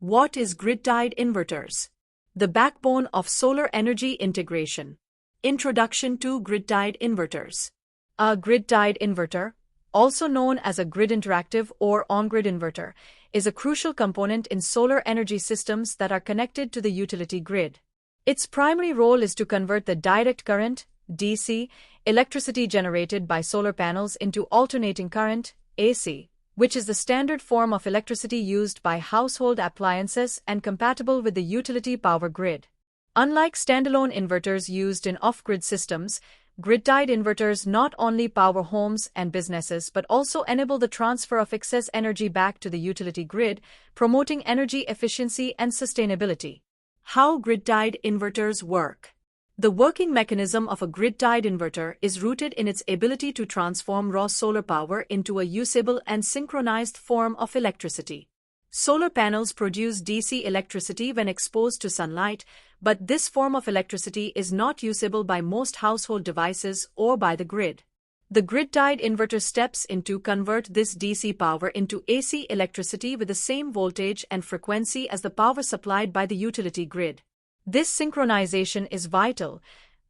What is grid-tied inverters? The backbone of solar energy integration. Introduction to grid-tied inverters. A grid-tied inverter, also known as a grid interactive or on-grid inverter, is a crucial component in solar energy systems that are connected to the utility grid. Its primary role is to convert the direct current, DC, electricity generated by solar panels into alternating current, AC, which is the standard form of electricity used by household appliances and compatible with the utility power grid. Unlike standalone inverters used in off-grid systems, grid-tied inverters not only power homes and businesses but also enable the transfer of excess energy back to the utility grid, promoting energy efficiency and sustainability. How grid-tied inverters work. The working mechanism of a grid-tied inverter is rooted in its ability to transform raw solar power into a usable and synchronized form of electricity. Solar panels produce DC electricity when exposed to sunlight, but this form of electricity is not usable by most household devices or by the grid. The grid-tied inverter steps in to convert this DC power into AC electricity with the same voltage and frequency as the power supplied by the utility grid. This synchronization is vital,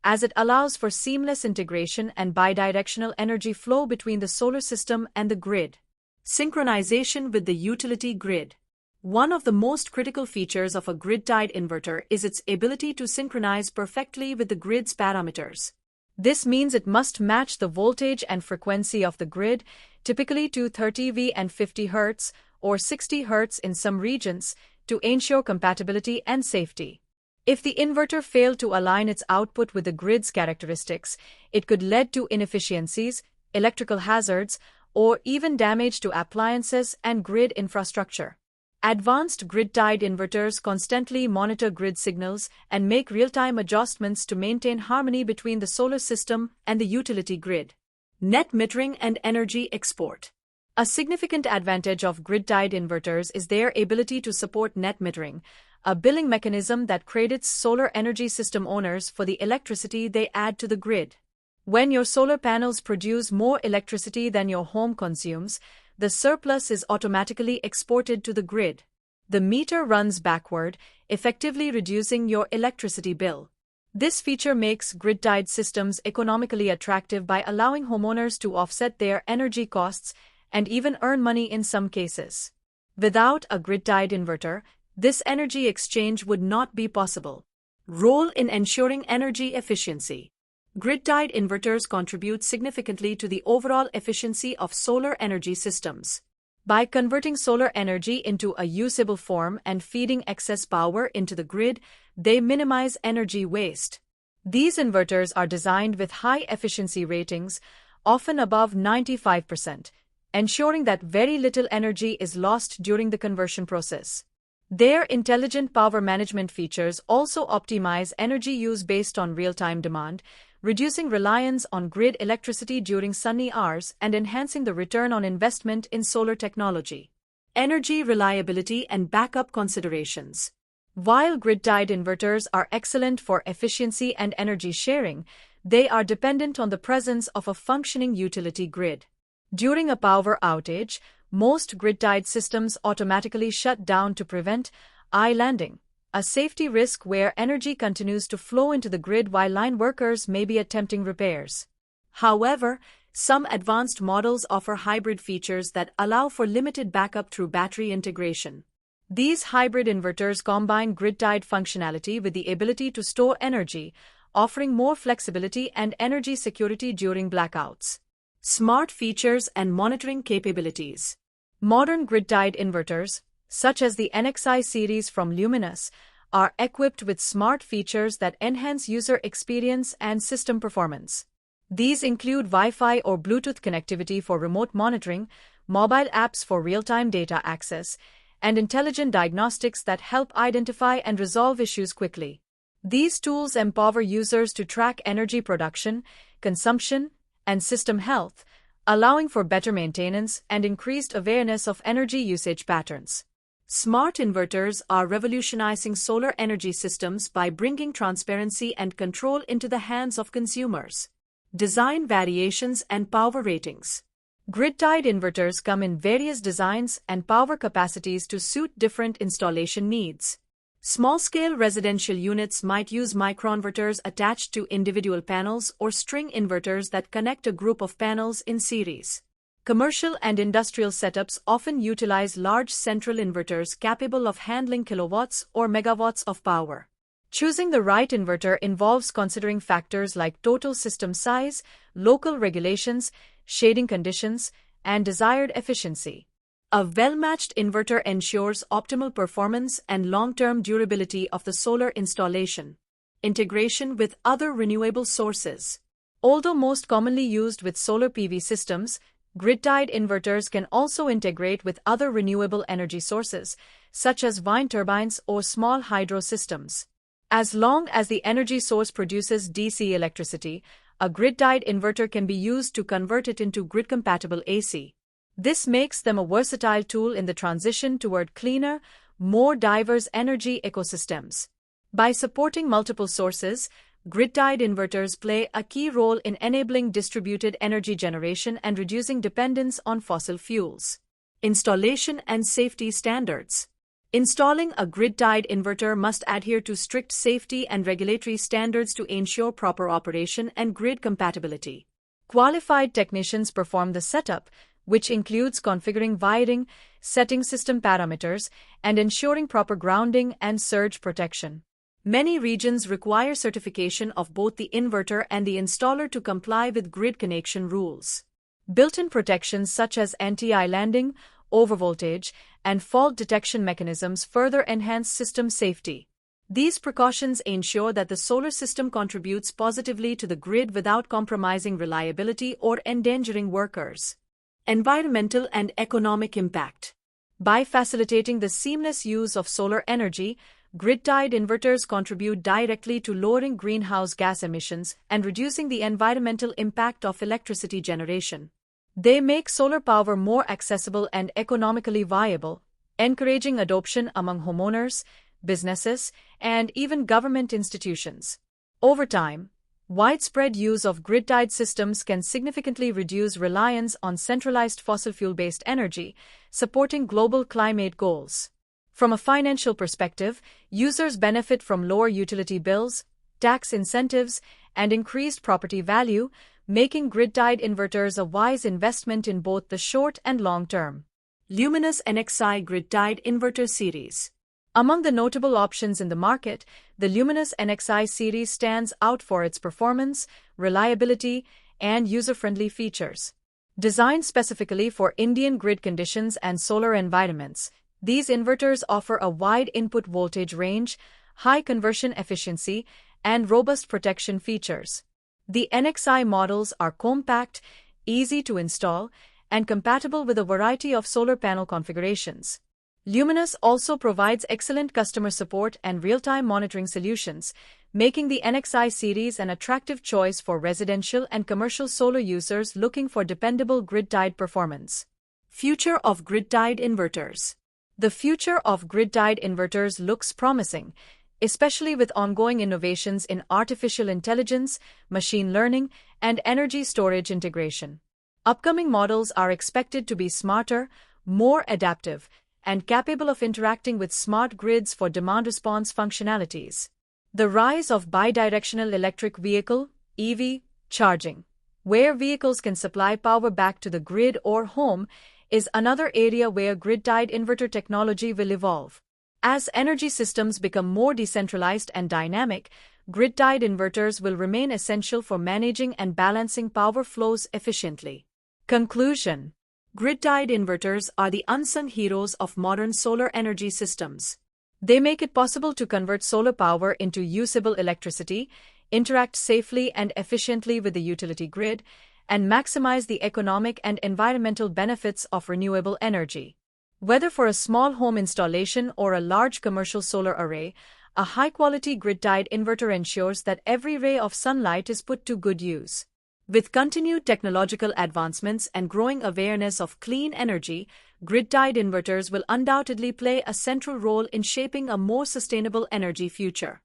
as it allows for seamless integration and bidirectional energy flow between the solar system and the grid. Synchronization with the utility grid. One of the most critical features of a grid-tied inverter is its ability to synchronize perfectly with the grid's parameters. This means it must match the voltage and frequency of the grid, typically to 30 V and 50 Hz or 60 Hz in some regions, to ensure compatibility and safety. If the inverter failed to align its output with the grid's characteristics, it could lead to inefficiencies, electrical hazards, or even damage to appliances and grid infrastructure. Advanced grid-tied inverters constantly monitor grid signals and make real-time adjustments to maintain harmony between the solar system and the utility grid. Net metering and energy export. A significant advantage of grid-tied inverters is their ability to support net metering, a billing mechanism that credits solar energy system owners for the electricity they add to the grid. When your solar panels produce more electricity than your home consumes, the surplus is automatically exported to the grid. The meter runs backward, effectively reducing your electricity bill. This feature makes grid-tied systems economically attractive by allowing homeowners to offset their energy costs and even earn money in some cases. Without a grid-tied inverter, this energy exchange would not be possible. Role in ensuring energy efficiency. Grid-tied inverters contribute significantly to the overall efficiency of solar energy systems. By converting solar energy into a usable form and feeding excess power into the grid, they minimize energy waste. These inverters are designed with high efficiency ratings, often above 95%, ensuring that very little energy is lost during the conversion process. Their intelligent power management features also optimize energy use based on real-time demand, reducing reliance on grid electricity during sunny hours and enhancing the return on investment in solar technology. Energy reliability and backup considerations. While grid-tied inverters are excellent for efficiency and energy sharing, they are dependent on the presence of a functioning utility grid. During a power outage, most grid-tied systems automatically shut down to prevent islanding, a safety risk where energy continues to flow into the grid while line workers may be attempting repairs. However, some advanced models offer hybrid features that allow for limited backup through battery integration. These hybrid inverters combine grid-tied functionality with the ability to store energy, offering more flexibility and energy security during blackouts. Smart features and monitoring capabilities. Modern grid-tied inverters, such as the NXI series from Luminous, are equipped with smart features that enhance user experience and system performance. These include Wi-Fi or Bluetooth connectivity for remote monitoring, mobile apps for real-time data access, and intelligent diagnostics that help identify and resolve issues quickly. These tools empower users to track energy production, consumption, and system health, allowing for better maintenance and increased awareness of energy usage patterns. Smart inverters are revolutionizing solar energy systems by bringing transparency and control into the hands of consumers. Design variations and power ratings. Grid-tied inverters come in various designs and power capacities to suit different installation needs. Small-scale residential units might use microinverters attached to individual panels or string inverters that connect a group of panels in series. Commercial and industrial setups often utilize large central inverters capable of handling kilowatts or megawatts of power. Choosing the right inverter involves considering factors like total system size, local regulations, shading conditions, and desired efficiency. A well-matched inverter ensures optimal performance and long-term durability of the solar installation. Integration with other renewable sources. Although most commonly used with solar PV systems, grid-tied inverters can also integrate with other renewable energy sources, such as wind turbines or small hydro systems. As long as the energy source produces DC electricity, a grid-tied inverter can be used to convert it into grid-compatible AC. This makes them a versatile tool in the transition toward cleaner, more diverse energy ecosystems. By supporting multiple sources, grid-tied inverters play a key role in enabling distributed energy generation and reducing dependence on fossil fuels. Installation and safety standards. Installing a grid-tied inverter must adhere to strict safety and regulatory standards to ensure proper operation and grid compatibility. Qualified technicians perform the setup, which includes configuring wiring, setting system parameters, and ensuring proper grounding and surge protection. Many regions require certification of both the inverter and the installer to comply with grid connection rules. Built-in protections such as anti-islanding, overvoltage, and fault detection mechanisms further enhance system safety. These precautions ensure that the solar system contributes positively to the grid without compromising reliability or endangering workers. Environmental and economic impact. By facilitating the seamless use of solar energy, grid-tied inverters contribute directly to lowering greenhouse gas emissions and reducing the environmental impact of electricity generation. They make solar power more accessible and economically viable, encouraging adoption among homeowners, businesses, and even government institutions. Over time, widespread use of grid-tied systems can significantly reduce reliance on centralized fossil fuel-based energy, supporting global climate goals. From a financial perspective, users benefit from lower utility bills, tax incentives, and increased property value, making grid-tied inverters a wise investment in both the short and long term. Luminous NXI Grid-Tied Inverter Series. Among the notable options in the market, the Luminous NXI series stands out for its performance, reliability, and user-friendly features. Designed specifically for Indian grid conditions and solar environments, these inverters offer a wide input voltage range, high conversion efficiency, and robust protection features. The NXI models are compact, easy to install, and compatible with a variety of solar panel configurations. Luminous also provides excellent customer support and real-time monitoring solutions, making the NXI series an attractive choice for residential and commercial solar users looking for dependable grid-tied performance. Future of grid-tied inverters. The future of grid-tied inverters looks promising, especially with ongoing innovations in artificial intelligence, machine learning, and energy storage integration. Upcoming models are expected to be smarter, more adaptive, and capable of interacting with smart grids for demand response functionalities. The rise of bidirectional electric vehicle (EV) charging, where vehicles can supply power back to the grid or home, is another area where grid-tied inverter technology will evolve. As energy systems become more decentralized and dynamic, grid-tied inverters will remain essential for managing and balancing power flows efficiently. Conclusion. Grid-tied inverters are the unsung heroes of modern solar energy systems. They make it possible to convert solar power into usable electricity, interact safely and efficiently with the utility grid, and maximize the economic and environmental benefits of renewable energy. Whether for a small home installation or a large commercial solar array, a high-quality grid-tied inverter ensures that every ray of sunlight is put to good use. With continued technological advancements and growing awareness of clean energy, grid-tied inverters will undoubtedly play a central role in shaping a more sustainable energy future.